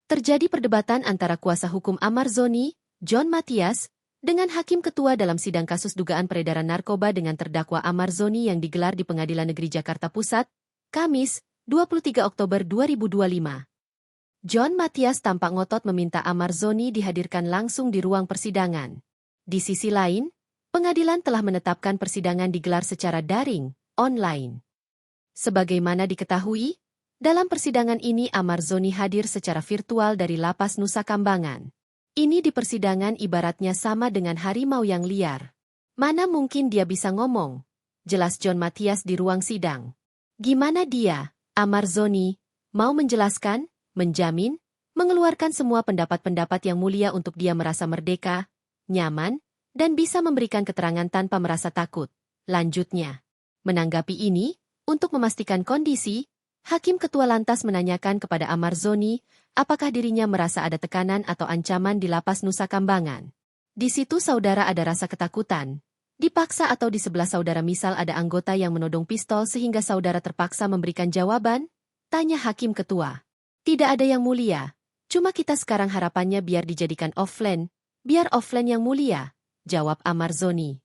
Terjadi perdebatan antara kuasa hukum Amar Zoni, John Mathias, dengan Hakim Ketua dalam sidang kasus dugaan peredaran narkoba dengan terdakwa Amar Zoni yang digelar di Pengadilan Negeri Jakarta Pusat, Kamis, 23 Oktober 2025. John Mathias tampak ngotot meminta Amar Zoni dihadirkan langsung di ruang persidangan. Di sisi lain, pengadilan telah menetapkan persidangan digelar secara daring, online. Sebagaimana diketahui, dalam persidangan ini Amar Zoni hadir secara virtual dari Lapas Nusa Kambangan. Ini di persidangan ibaratnya sama dengan harimau yang liar. Mana mungkin dia bisa ngomong? Jelas John Mathias di ruang sidang. Gimana dia, Amar Zoni, mau menjelaskan, menjamin, mengeluarkan semua pendapat-pendapat yang mulia untuk dia merasa merdeka, nyaman, dan bisa memberikan keterangan tanpa merasa takut. Lanjutnya, menanggapi ini, untuk memastikan kondisi, Hakim Ketua lantas menanyakan kepada Amar Zoni, apakah dirinya merasa ada tekanan atau ancaman di Lapas Nusa Kambangan. Di situ saudara ada rasa ketakutan. Dipaksa atau di sebelah saudara misal ada anggota yang menodong pistol sehingga saudara terpaksa memberikan jawaban? Tanya Hakim Ketua. Tidak ada yang mulia. Cuma kita sekarang harapannya biar dijadikan offline. Biar offline yang mulia, jawab Amar Zoni.